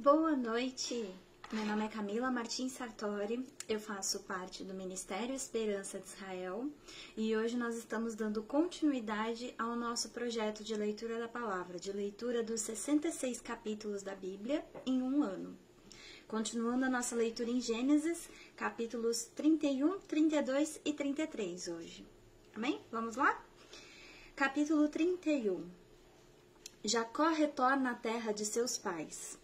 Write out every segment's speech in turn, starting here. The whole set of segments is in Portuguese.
Boa noite! Meu nome é Camila Martins Sartori, eu faço parte do Ministério Esperança de Israel e hoje nós estamos dando continuidade ao nosso projeto de leitura da palavra, de leitura dos 66 capítulos da Bíblia em um ano. Continuando a nossa leitura em Gênesis, capítulos 31, 32 e 33 hoje. Amém? Vamos lá? Capítulo 31. Jacó retorna à terra de seus pais.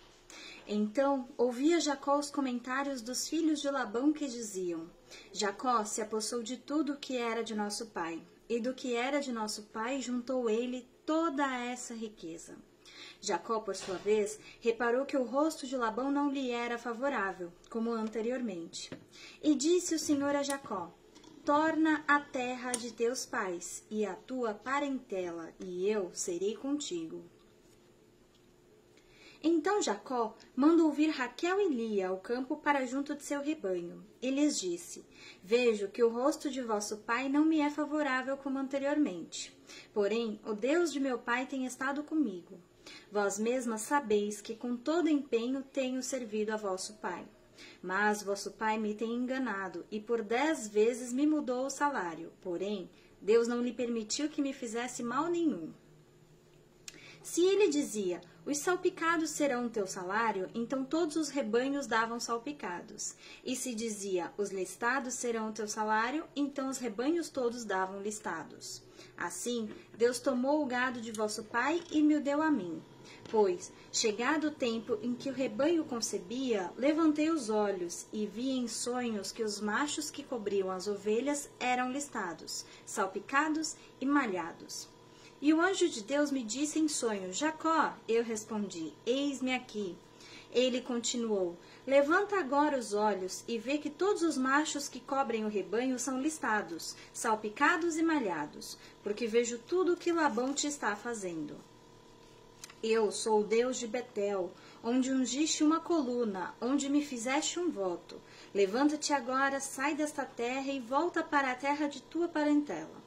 Então ouvia Jacó os comentários dos filhos de Labão que diziam: Jacó se apossou de tudo o que era de nosso pai, e do que era de nosso pai juntou ele toda essa riqueza. Jacó, por sua vez, reparou que o rosto de Labão não lhe era favorável, como anteriormente. E disse o Senhor a Jacó: torna à terra de teus pais, e a tua parentela, e eu serei contigo. Então Jacó mandou vir Raquel e Lia ao campo para junto de seu rebanho. E lhes disse: vejo que o rosto de vosso pai não me é favorável como anteriormente. Porém, o Deus de meu pai tem estado comigo. Vós mesmas sabeis que com todo empenho tenho servido a vosso pai. Mas vosso pai me tem enganado, e por 10 vezes me mudou o salário. Porém, Deus não lhe permitiu que me fizesse mal nenhum. Se ele dizia: os salpicados serão teu salário, então todos os rebanhos davam salpicados. E se dizia: os listados serão teu salário, então os rebanhos todos davam listados. Assim, Deus tomou o gado de vosso pai e me o deu a mim. Pois, chegado o tempo em que o rebanho concebia, levantei os olhos e vi em sonhos que os machos que cobriam as ovelhas eram listados, salpicados e malhados. E o anjo de Deus me disse em sonho: Jacó. Eu respondi: eis-me aqui. Ele continuou: levanta agora os olhos e vê que todos os machos que cobrem o rebanho são listados, salpicados e malhados, porque vejo tudo o que Labão te está fazendo. Eu sou o Deus de Betel, onde ungiste uma coluna, onde me fizeste um voto. Levanta-te agora, sai desta terra e volta para a terra de tua parentela.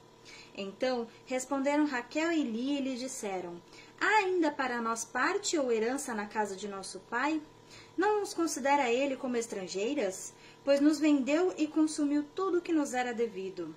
Então responderam Raquel e Lia e lhe disseram: há ainda para nós parte ou herança na casa de nosso pai? Não nos considera ele como estrangeiras? Pois nos vendeu e consumiu tudo o que nos era devido.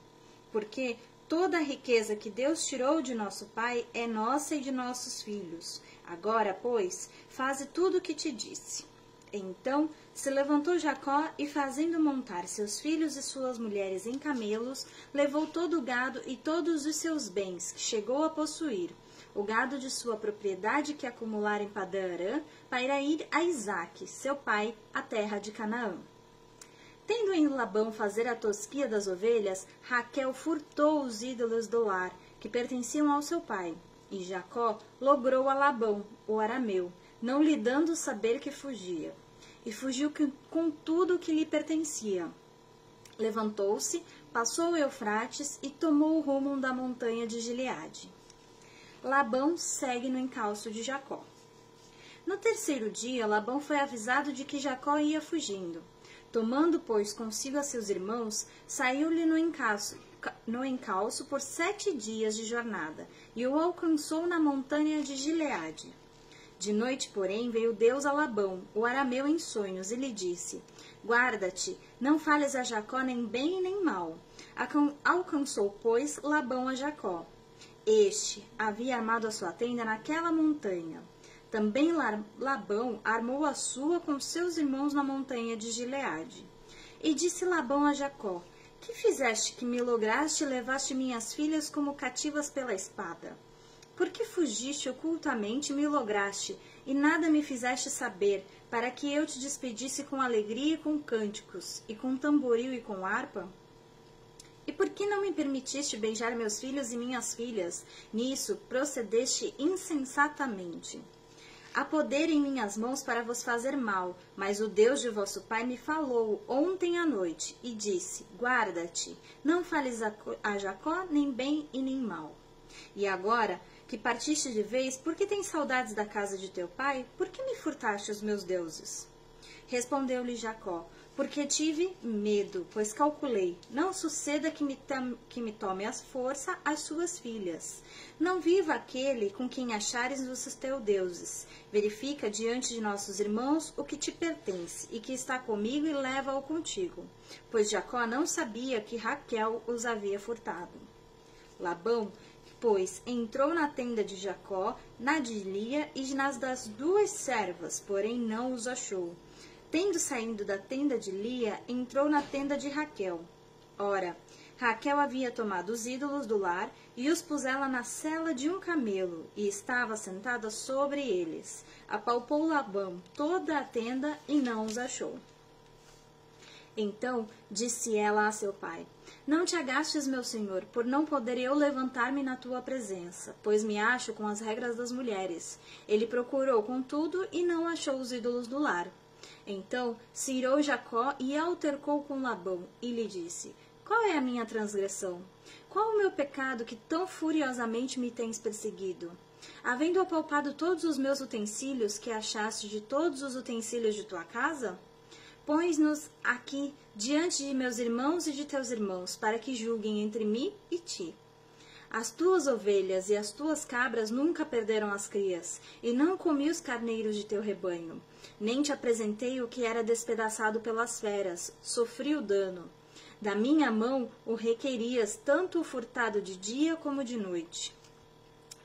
Porque toda a riqueza que Deus tirou de nosso pai é nossa e de nossos filhos. Agora, pois, faze tudo o que te disse. Então se levantou Jacó e, fazendo montar seus filhos e suas mulheres em camelos, levou todo o gado e todos os seus bens que chegou a possuir, o gado de sua propriedade que acumulara em Padã-Arã, para ir a Isaque, seu pai, à terra de Canaã. Tendo ido Labão fazer a tosquia das ovelhas, Raquel furtou os ídolos do lar, que pertenciam ao seu pai, e Jacó logrou a Labão, o arameu, não lhe dando saber que fugia. E fugiu com tudo o que lhe pertencia. Levantou-se, passou o Eufrates e tomou o rumo da montanha de Gileade. Labão segue no encalço de Jacó. No terceiro dia, Labão foi avisado de que Jacó ia fugindo. Tomando, pois, consigo a seus irmãos, saiu-lhe no encalço por 7 dias de jornada, e o alcançou na montanha de Gileade. De noite, porém, veio Deus a Labão, o arameu, em sonhos, e lhe disse: guarda-te, não fales a Jacó nem bem nem mal. Alcançou, pois, Labão a Jacó. Este havia armado a sua tenda naquela montanha. Também Labão armou a sua com seus irmãos na montanha de Gileade. E disse Labão a Jacó: que fizeste que me lograste e levaste minhas filhas como cativas pela espada? Por que fugiste ocultamente e me lograste, e nada me fizeste saber, para que eu te despedisse com alegria e com cânticos, e com tamboril e com harpa? E por que não me permitiste beijar meus filhos e minhas filhas? Nisso procedeste insensatamente. Há poder em minhas mãos para vos fazer mal, mas o Deus de vosso pai me falou ontem à noite, e disse: guarda-te, não fales a Jacó nem bem e nem mal. E agora que partiste de vez, por que tens saudades da casa de teu pai? Por que me furtaste os meus deuses? Respondeu-lhe Jacó: porque tive medo, pois calculei, não suceda que me tome às força as suas filhas. Não viva aquele com quem achares os teus deuses. Verifica diante de nossos irmãos o que te pertence, e que está comigo, e leva-o contigo. Pois Jacó não sabia que Raquel os havia furtado. Labão, pois, entrou na tenda de Jacó, na de Lia e nas das duas servas, porém não os achou. Tendo saído da tenda de Lia, entrou na tenda de Raquel. Ora, Raquel havia tomado os ídolos do lar e os pusela na sela de um camelo, e estava sentada sobre eles. Apalpou Labão toda a tenda e não os achou. Então disse ela a seu pai: Não te agastes, meu senhor, por não poder eu levantar-me na tua presença, pois me acho com as regras das mulheres. Ele procurou contudo e não achou os ídolos do lar. Então se irou Jacó e altercou com Labão, e lhe disse: Qual é a minha transgressão? Qual o meu pecado que tão furiosamente me tens perseguido? Havendo apalpado todos os meus utensílios, que achaste de todos os utensílios de tua casa? Pões-nos aqui diante de meus irmãos e de teus irmãos, para que julguem entre mim e ti. As tuas ovelhas e as tuas cabras nunca perderam as crias, e não comi os carneiros de teu rebanho. Nem te apresentei o que era despedaçado pelas feras, sofri o dano. Da minha mão o requerias, tanto o furtado de dia como de noite.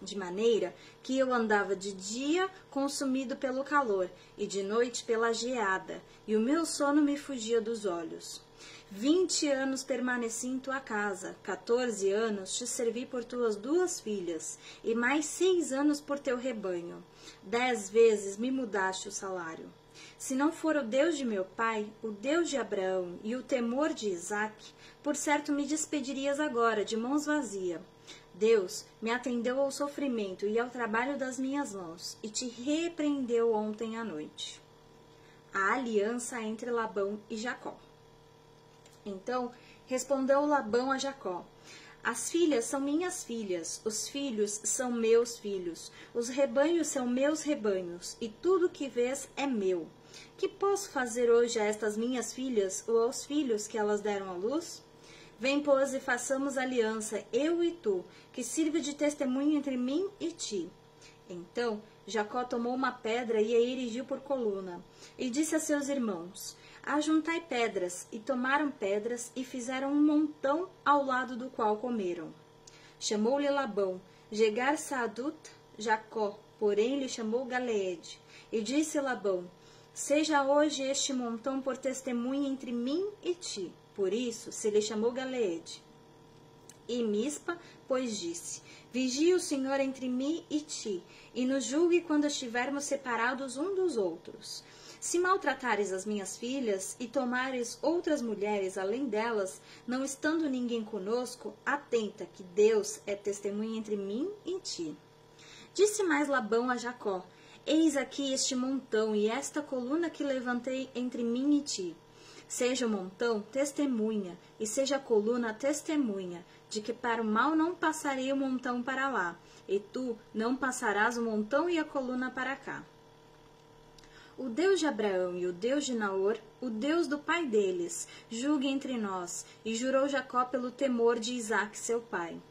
De maneira que eu andava de dia consumido pelo calor, e de noite pela geada, e o meu sono me fugia dos olhos. 20 anos permaneci em tua casa, 14 anos te servi por tuas 2 filhas, e mais 6 anos por teu rebanho. 10 vezes me mudaste o salário. Se não for o Deus de meu pai, o Deus de Abraão e o temor de Isaque, por certo me despedirias agora de mãos vazias. Deus me atendeu ao sofrimento e ao trabalho das minhas mãos, e te repreendeu ontem à noite. A aliança entre Labão e Jacó. Então respondeu Labão a Jacó: As filhas são minhas filhas, os filhos são meus filhos, os rebanhos são meus rebanhos, e tudo que vês é meu. Que posso fazer hoje a estas minhas filhas ou aos filhos que elas deram à luz? Vem, pois, e façamos aliança, eu e tu, que sirva de testemunho entre mim e ti. Então Jacó tomou uma pedra e a erigiu por coluna, e disse a seus irmãos: Ajuntai pedras, e tomaram pedras, e fizeram um montão ao lado do qual comeram. Chamou-lhe Labão Jegar-Saadut Jacó, porém lhe chamou Galeede. E disse Labão: Seja hoje este montão por testemunha entre mim e ti. Por isso se lhe chamou Galeede. E Mispa, pois disse: Vigie o Senhor entre mim e ti, e nos julgue quando estivermos separados um dos outros. Se maltratares as minhas filhas, e tomares outras mulheres além delas, não estando ninguém conosco, atenta que Deus é testemunha entre mim e ti. Disse mais Labão a Jacó: Eis aqui este montão e esta coluna que levantei entre mim e ti. Seja o montão testemunha, e seja a coluna testemunha, de que para o mal não passarei o montão para lá, e tu não passarás o montão e a coluna para cá. O Deus de Abraão e o Deus de Naor, o Deus do pai deles, julgue entre nós. E jurou Jacó pelo temor de Isaque seu pai.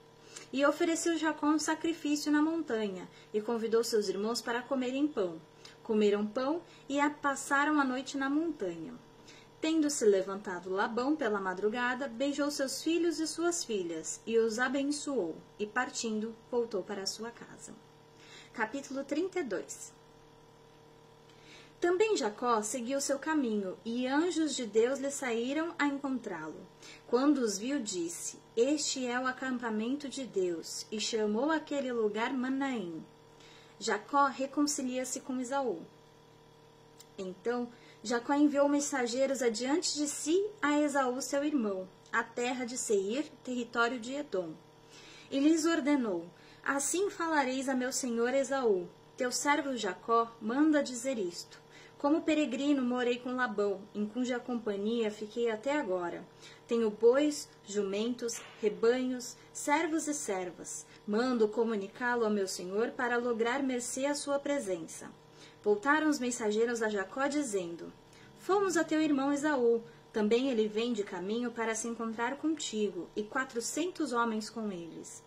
E ofereceu Jacó um sacrifício na montanha, e convidou seus irmãos para comerem pão. Comeram pão e passaram a noite na montanha. Tendo-se levantado Labão pela madrugada, beijou seus filhos e suas filhas, e os abençoou, e partindo, voltou para a sua casa. Capítulo 32. Também Jacó seguiu seu caminho, e anjos de Deus lhe saíram a encontrá-lo. Quando os viu, disse: Este é o acampamento de Deus, e chamou aquele lugar Manaim. Jacó reconcilia-se com Esaú. Então Jacó enviou mensageiros adiante de si a Esaú seu irmão, à terra de Seir, território de Edom. E lhes ordenou: Assim falareis a meu senhor Esaú: Teu servo Jacó manda dizer isto: Como peregrino morei com Labão, em cuja companhia fiquei até agora. Tenho bois, jumentos, rebanhos, servos e servas. Mando comunicá-lo ao meu senhor para lograr mercê à sua presença. Voltaram os mensageiros a Jacó, dizendo: Fomos a teu irmão Esaú, também ele vem de caminho para se encontrar contigo, e 400 homens com eles.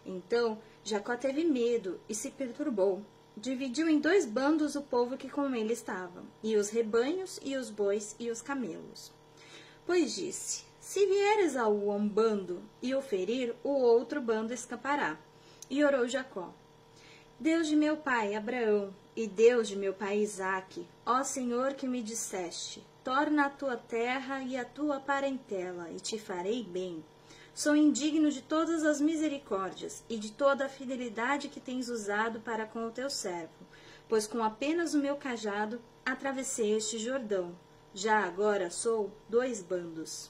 Então Jacó teve medo e se perturbou. Dividiu em 2 bandos o povo que com ele estava, e os rebanhos, e os bois, e os camelos. Pois disse, se vier Esaú a um bando e o ferir, o outro bando escapará. E orou Jacó, Deus de meu pai Abraão, e Deus de meu pai Isaque, ó Senhor que me disseste, torna a tua terra e a tua parentela, e te farei bem. Sou indigno de todas as misericórdias e de toda a fidelidade que tens usado para com o teu servo, pois com apenas o meu cajado atravessei este Jordão. Já agora sou 2 bandos.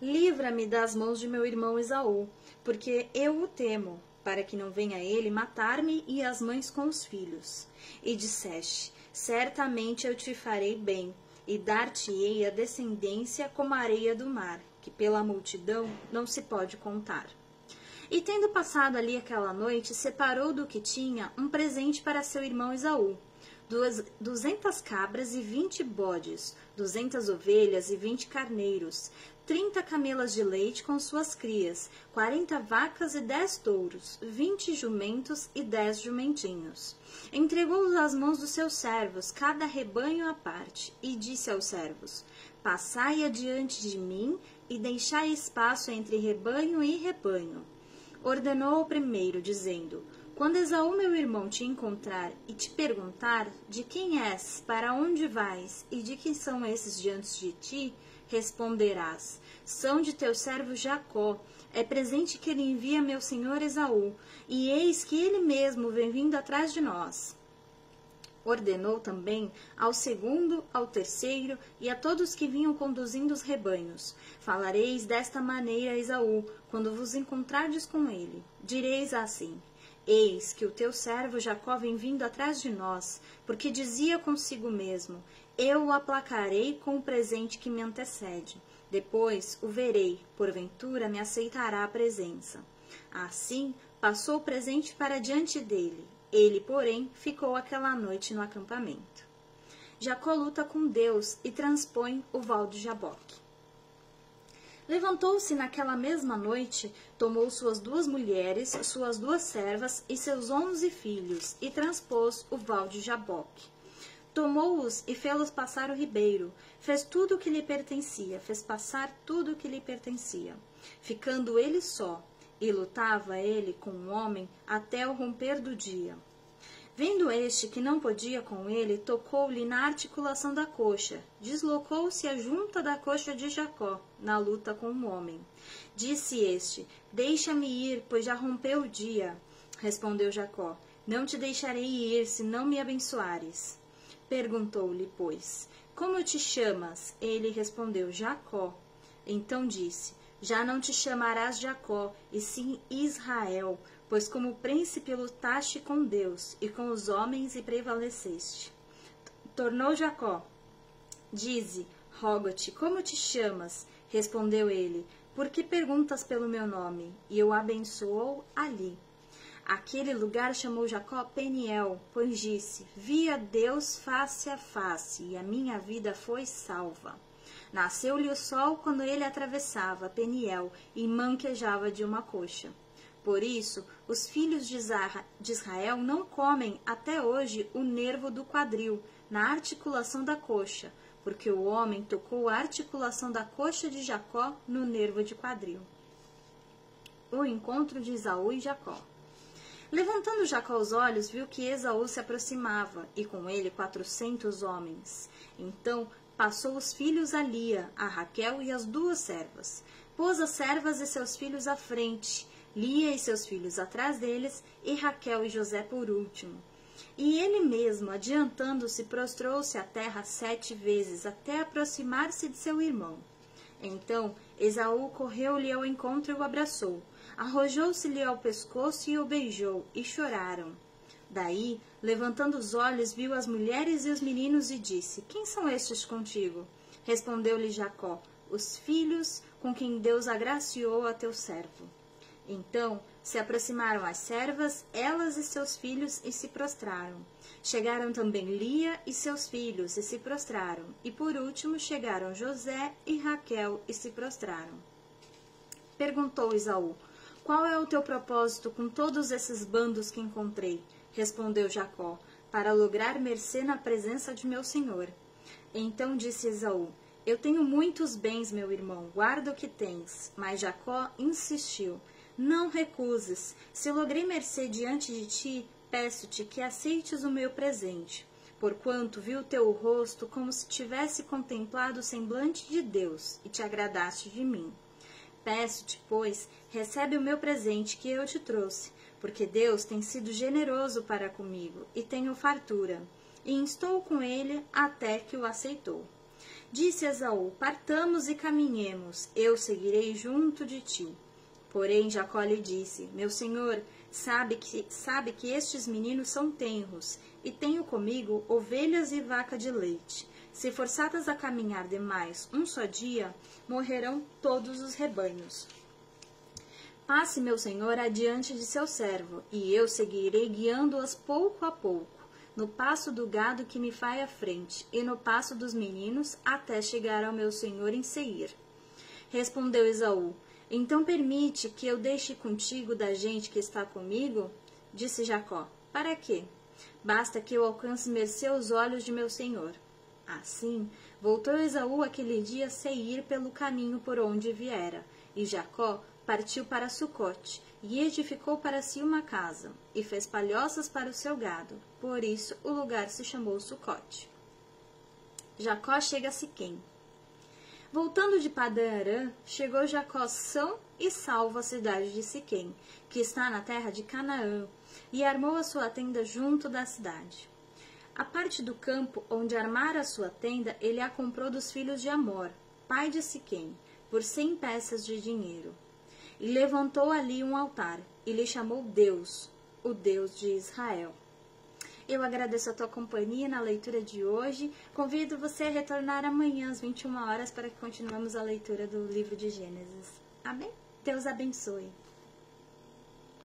Livra-me das mãos de meu irmão Esaú, porque eu o temo, para que não venha ele matar-me e as mães com os filhos. E disseste, certamente eu te farei bem, e dar-te-ei a descendência como a areia do mar, que pela multidão não se pode contar. E tendo passado ali aquela noite, separou do que tinha um presente para seu irmão Esaú, 200 cabras e 20 bodes, 200 ovelhas e 20 carneiros, 30 camelas de leite com suas crias, 40 vacas e 10 touros, 20 jumentos e 10 jumentinhos. Entregou-os às mãos dos seus servos, cada rebanho à parte, e disse aos servos, passai adiante de mim e deixai espaço entre rebanho e rebanho. Ordenou o primeiro, dizendo, quando Esaú meu irmão te encontrar e te perguntar de quem és, para onde vais e de quem são esses diante de ti, responderás, são de teu servo Jacó, é presente que ele envia meu senhor Esaú, e eis que ele mesmo vem vindo atrás de nós. Ordenou também ao segundo, ao terceiro e a todos que vinham conduzindo os rebanhos, falareis desta maneira a Esaú, quando vos encontrardes com ele, direis assim, eis que o teu servo Jacó vem vindo atrás de nós, porque dizia consigo mesmo, eu o aplacarei com o presente que me antecede. Depois o verei, porventura me aceitará a presença. Assim passou o presente para diante dele. Ele, porém, ficou aquela noite no acampamento. Jacó luta com Deus e transpõe o val de Jaboque. Levantou-se naquela mesma noite, tomou suas 2 mulheres, suas 2 servas e seus 11 filhos, e transpôs o val de Jaboque. Tomou-os e fê-los passar o ribeiro, fez tudo o que lhe pertencia, fez passar tudo o que lhe pertencia, ficando ele só, e lutava ele com um homem até o romper do dia. Vendo este que não podia com ele, tocou-lhe na articulação da coxa, deslocou-se a junta da coxa de Jacó, na luta com o homem. Disse este, deixa-me ir, pois já rompeu o dia. Respondeu Jacó, não te deixarei ir, se não me abençoares. Perguntou-lhe, pois, como te chamas? Ele respondeu, Jacó. Então disse, já não te chamarás Jacó, e sim Israel, pois como príncipe lutaste com Deus e com os homens e prevaleceste. Tornou Jacó, dize, rogo-te, como te chamas? Respondeu ele, por que perguntas pelo meu nome? E o abençoou ali. Aquele lugar chamou Jacó Peniel, pois disse, vi a Deus face a face, e a minha vida foi salva. Nasceu-lhe o sol quando ele atravessava Peniel e manquejava de uma coxa. Por isso, os filhos de Israel não comem até hoje o nervo do quadril, na articulação da coxa, porque o homem tocou a articulação da coxa de Jacó no nervo de quadril. O encontro de Esaú e Jacó. Levantando Jacó os olhos, viu que Esaú se aproximava, e com ele 400 homens. Então passou os filhos a Lia, a Raquel e as 2 servas. Pôs as servas e seus filhos à frente, Lia e seus filhos atrás deles, e Raquel e José por último. E ele mesmo, adiantando-se, prostrou-se à terra 7 vezes, até aproximar-se de seu irmão. Então Esaú correu-lhe ao encontro e o abraçou. Arrojou-se-lhe ao pescoço e o beijou, e choraram. Daí, levantando os olhos, viu as mulheres e os meninos e disse, quem são estes contigo? Respondeu-lhe Jacó, os filhos com quem Deus agraciou a teu servo. Então se aproximaram as servas, elas e seus filhos, e se prostraram. Chegaram também Lia e seus filhos, e se prostraram. E por último chegaram José e Raquel, e se prostraram. Perguntou Esaú: qual é o teu propósito com todos esses bandos que encontrei? Respondeu Jacó: para lograr mercê na presença de meu senhor. Então disse Esaú: eu tenho muitos bens, meu irmão, guarda o que tens. Mas Jacó insistiu: não recuses. Se logrei mercê diante de ti, peço-te que aceites o meu presente, porquanto vi o teu rosto como se tivesse contemplado o semblante de Deus, e te agradaste de mim. Peço-te, pois, recebe o meu presente que eu te trouxe, porque Deus tem sido generoso para comigo, e tenho fartura, e instou com ele até que o aceitou. Disse Esaú: partamos e caminhemos, eu seguirei junto de ti. Porém Jacó lhe disse: meu senhor sabe que estes meninos são tenros, e tenho comigo ovelhas e vaca de leite. Se forçadas a caminhar demais um só dia, morrerão todos os rebanhos. Passe meu senhor adiante de seu servo, e eu seguirei guiando-as pouco a pouco, no passo do gado que me vai à frente, e no passo dos meninos, até chegar ao meu senhor em Seir. Respondeu Esaú: então permite que eu deixe contigo da gente que está comigo? Disse Jacó: para quê? Basta que eu alcance mercê aos olhos de meu senhor. Assim, voltou Esaú aquele dia a Seir pelo caminho por onde viera, e Jacó partiu para Sucote, e edificou para si uma casa, e fez palhoças para o seu gado. Por isso o lugar se chamou Sucote. Jacó chega a Siquém. Voltando de Padã-Arã, chegou Jacó são e salvo à cidade de Siquém, que está na terra de Canaã, e armou a sua tenda junto da cidade. A parte do campo onde armara a sua tenda, ele a comprou dos filhos de Amor, pai de Siquém, por 100 peças de dinheiro. E levantou ali um altar, e lhe chamou Deus, o Deus de Israel. Eu agradeço a tua companhia na leitura de hoje. Convido você a retornar amanhã às 21 horas para que continuemos a leitura do livro de Gênesis. Amém? Deus abençoe.